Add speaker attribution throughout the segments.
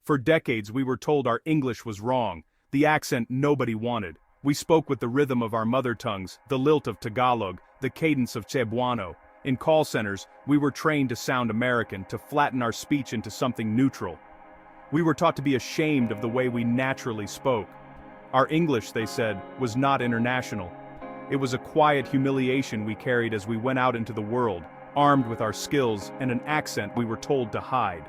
Speaker 1: For decades we were told our English was wrong, the accent nobody wanted. We spoke with the rhythm of our mother tongues, the lilt of Tagalog, the cadence of Cebuano. In call centers, we were trained to sound American, to flatten our speech into something neutral. We were taught to be ashamed of the way we naturally spoke. Our English, they said, was not international. It was a quiet humiliation we carried as we went out into the world, armed with our skills and an accent we were told to hide.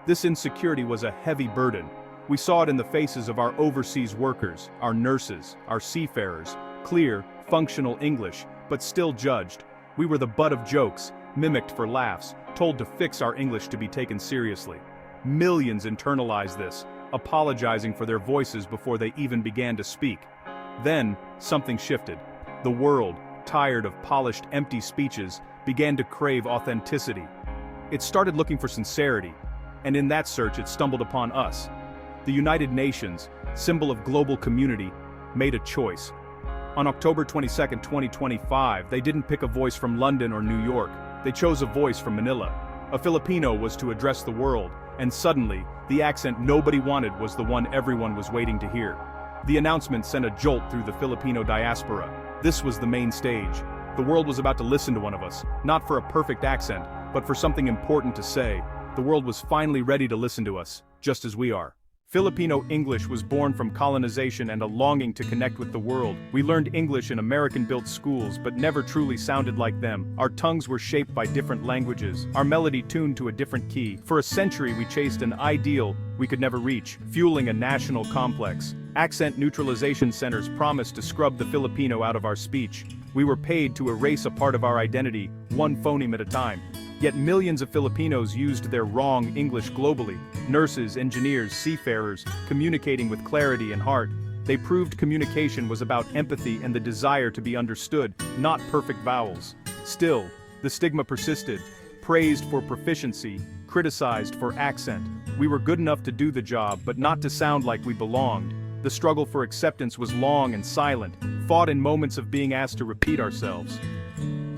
Speaker 1: This insecurity was a heavy burden. We saw it in the faces of our overseas workers, our nurses, our seafarers, clear, functional English, but still judged. We were the butt of jokes, mimicked for laughs, told to fix our English to be taken seriously. Millions internalized this, apologizing for their voices before they even began to speak. Then, something shifted. The world, tired of polished, empty speeches, began to crave authenticity. It started looking for sincerity, and in that search it stumbled upon us. The United Nations, symbol of global community, made a choice. On October 22, 2025, they didn't pick a voice from London or New York. They chose a voice from Manila. A Filipino was to address the world, and suddenly, the accent nobody wanted was the one everyone was waiting to hear. The announcement sent a jolt through the Filipino diaspora. This was the main stage. The world was about to listen to one of us, not for a perfect accent, but for something important to say. The world was finally ready to listen to us, just as we are. Filipino English was born from colonization and a longing to connect with the world. We learned English in American-built schools, but never truly sounded like them. Our tongues were shaped by different languages, our melody tuned to a different key. For a century we chased an ideal we could never reach, fueling a national complex. Accent neutralization centers promised to scrub the Filipino out of our speech. We were paid to erase a part of our identity, one phoneme at a time. Yet millions of Filipinos used their wrong English globally. Nurses, engineers, seafarers, communicating with clarity and heart. They proved communication was about empathy and the desire to be understood, not perfect vowels. Still, the stigma persisted. Praised for proficiency, criticized for accent. We were good enough to do the job, but not to sound like we belonged. The struggle for acceptance was long and silent, fought in moments of being asked to repeat ourselves.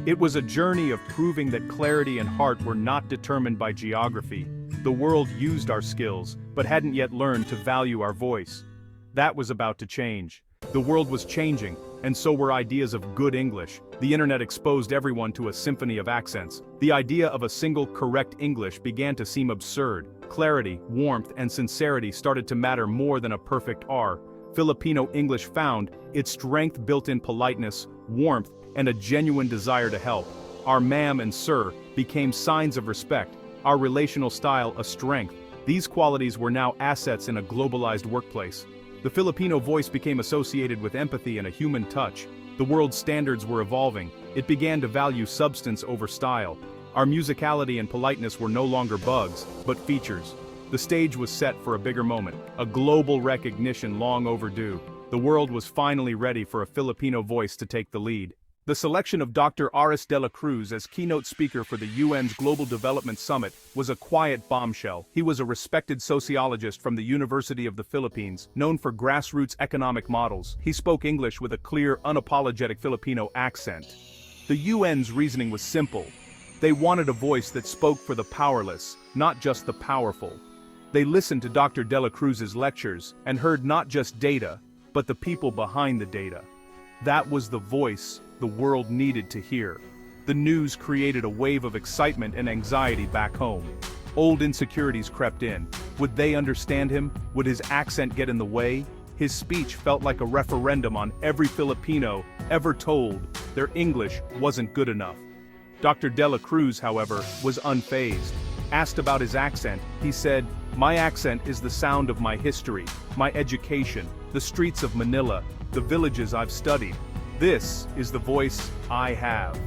Speaker 1: It was a journey of proving that clarity and heart were not determined by geography. The world used our skills, but hadn't yet learned to value our voice. That was about to change. The world was changing, and so were ideas of good English. The internet exposed everyone to a symphony of accents. The idea of a single correct English began to seem absurd. Clarity, warmth, and sincerity started to matter more than a perfect R. Filipino English found its strength built in politeness, warmth, and a genuine desire to help. Our ma'am and sir became signs of respect, our relational style a strength. These qualities were now assets in a globalized workplace. The Filipino voice became associated with empathy and a human touch. The world's standards were evolving. It began to value substance over style. Our musicality and politeness were no longer bugs, but features. The stage was set for a bigger moment, a global recognition long overdue. The world was finally ready for a Filipino voice to take the lead. The selection of Dr. Aris de la Cruz as keynote speaker for the UN's Global Development Summit was a quiet bombshell. He was a respected sociologist from the University of the Philippines, known for grassroots economic models. He spoke English with a clear, unapologetic Filipino accent. The UN's reasoning was simple. They wanted a voice that spoke for the powerless, not just the powerful. They listened to Dr. de la Cruz's lectures and heard not just data, but the people behind the data. That was the voice the world needed to hear. The news created a wave of excitement and anxiety back home. Old insecurities crept in. Would they understand him? Would his accent get in the way? His speech felt like a referendum on every Filipino ever told their English wasn't good enough. Dr. de la Cruz, however, was unfazed. Asked about his accent, he said, "My accent is the sound of my history, my education, the streets of Manila, the villages I've studied. This is the voice I have."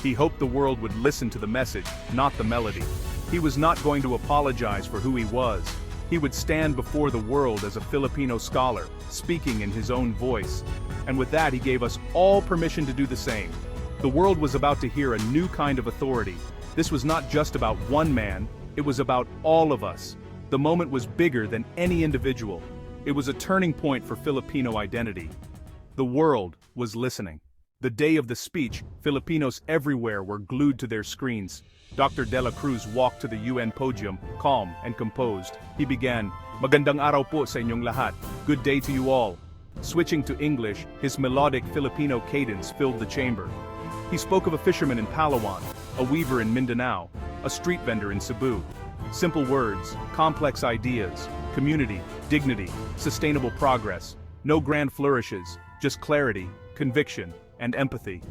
Speaker 1: He hoped the world would listen to the message, not the melody. He was not going to apologize for who he was. He would stand before the world as a Filipino scholar, speaking in his own voice. And with that he gave us all permission to do the same. The world was about to hear a new kind of authority. This was not just about one man, it was about all of us. The moment was bigger than any individual. It was a turning point for Filipino identity. The world was listening. The day of the speech, Filipinos everywhere were glued to their screens. Dr. De La Cruz walked to the UN podium, calm and composed. He began, "Magandang araw po sa inyong lahat. Good day to you all." Switching to English, his melodic Filipino cadence filled the chamber. He spoke of a fisherman in Palawan, a weaver in Mindanao, a street vendor in Cebu. Simple words, complex ideas, community, dignity, sustainable progress. No grand flourishes, just clarity, conviction, and empathy.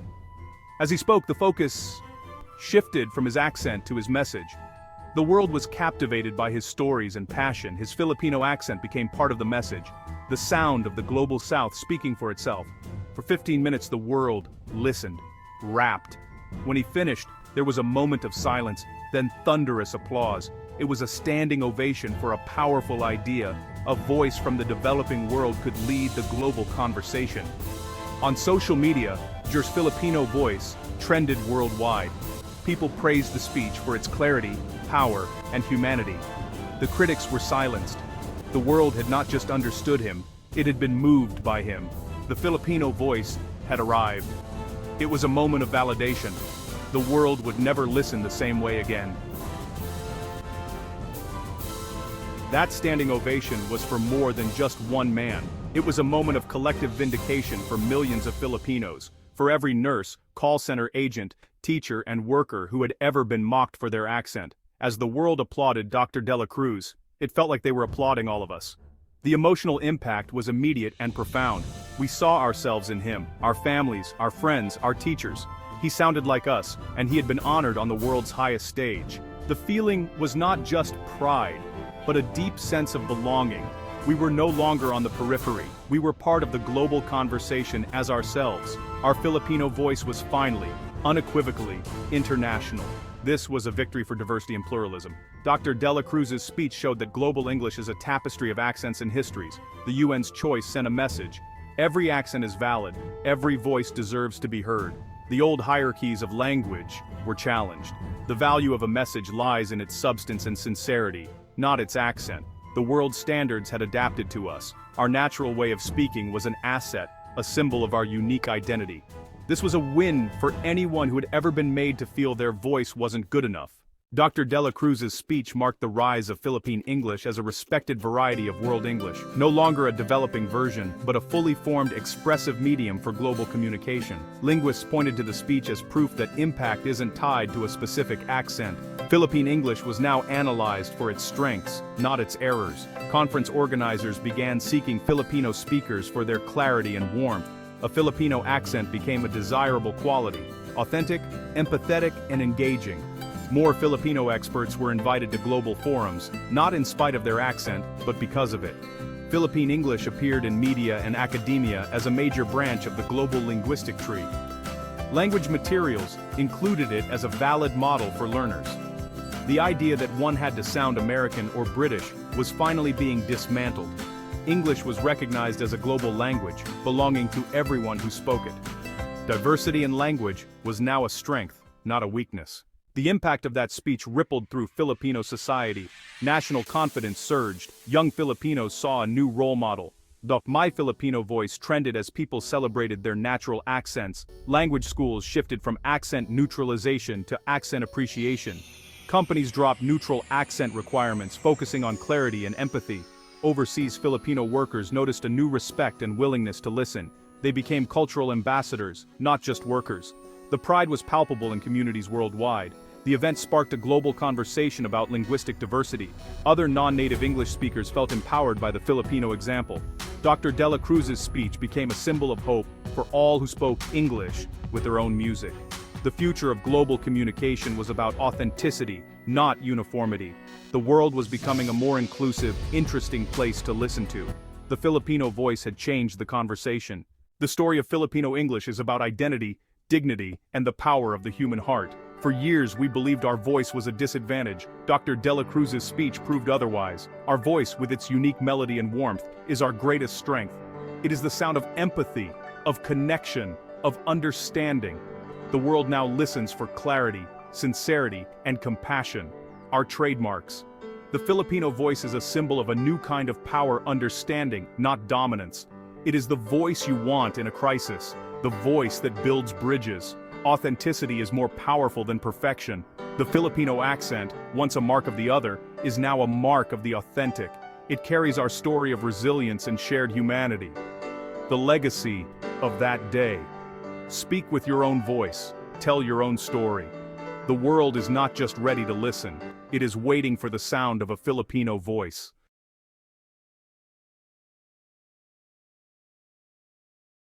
Speaker 1: As he spoke, the focus shifted from his accent to his message. The world was captivated by his stories and passion. His Filipino accent became part of the message, the sound of the global South speaking for itself. For 15 minutes, the world listened, rapt. When he finished, there was a moment of silence, then thunderous applause. It was a standing ovation for a powerful idea. A voice from the developing world could lead the global conversation. On social media, Jer's Filipino voice trended worldwide. People praised the speech for its clarity, power, and humanity. The critics were silenced. The world had not just understood him, it had been moved by him. The Filipino voice had arrived. It was a moment of validation. The world would never listen the same way again. That standing ovation was for more than just one man. It was a moment of collective vindication for millions of Filipinos, for every nurse, call center agent, teacher, and worker who had ever been mocked for their accent. As the world applauded Dr. De La Cruz, it felt like they were applauding all of us. The emotional impact was immediate and profound. We saw ourselves in him, our families, our friends, our teachers. He sounded like us, and he had been honored on the world's highest stage. The feeling was not just pride, but a deep sense of belonging. We were no longer on the periphery. We were part of the global conversation as ourselves. Our Filipino voice was finally, unequivocally, international. This was a victory for diversity and pluralism. Dr. De La Cruz's speech showed that global English is a tapestry of accents and histories. The UN's choice sent a message. Every accent is valid. Every voice deserves to be heard. The old hierarchies of language were challenged. The value of a message lies in its substance and sincerity, not its accent. The world's standards had adapted to us. Our natural way of speaking was an asset, a symbol of our unique identity. This was a win for anyone who had ever been made to feel their voice wasn't good enough. Dr. De La Cruz's speech marked the rise of Philippine English as a respected variety of world English, no longer a developing version, but a fully formed expressive medium for global communication. Linguists pointed to the speech as proof that impact isn't tied to a specific accent. Philippine English was now analyzed for its strengths, not its errors. Conference organizers began seeking Filipino speakers for their clarity and warmth. A Filipino accent became a desirable quality, authentic, empathetic, and engaging. More Filipino experts were invited to global forums, not in spite of their accent, but because of it. Philippine English appeared in media and academia as a major branch of the global linguistic tree. Language materials included it as a valid model for learners. The idea that one had to sound American or British was finally being dismantled. English was recognized as a global language, belonging to everyone who spoke it. Diversity in language was now a strength, not a weakness. The impact of that speech rippled through Filipino society. National confidence surged. Young Filipinos saw a new role model. The My Filipino voice trended as people celebrated their natural accents. Language schools shifted from accent neutralization to accent appreciation. Companies dropped neutral accent requirements, focusing on clarity and empathy. Overseas Filipino workers noticed a new respect and willingness to listen. They became cultural ambassadors, not just workers. The pride was palpable in communities worldwide. The event sparked a global conversation about linguistic diversity. Other non-native English speakers felt empowered by the Filipino example. Dr. De La Cruz's speech became a symbol of hope for all who spoke English with their own music. The future of global communication was about authenticity, not uniformity. The world was becoming a more inclusive, interesting place to listen to. The Filipino voice had changed the conversation. The story of Filipino English is about identity, dignity, and the power of the human heart. For years we believed our voice was a disadvantage. Dr. De La Cruz's speech proved otherwise. Our voice, with its unique melody and warmth, is our greatest strength. It is the sound of empathy, of connection, of understanding. The world now listens for clarity, sincerity, and compassion, our trademarks. The Filipino voice is a symbol of a new kind of power understanding, not dominance. It is the voice you want in a crisis, the voice that builds bridges. Authenticity is more powerful than perfection. The Filipino accent, once a mark of the other, is now a mark of the authentic. It carries our story of resilience and shared humanity. The legacy of that day. Speak with your own voice. Tell your own story. The world is not just ready to listen. It is waiting for the sound of a Filipino voice.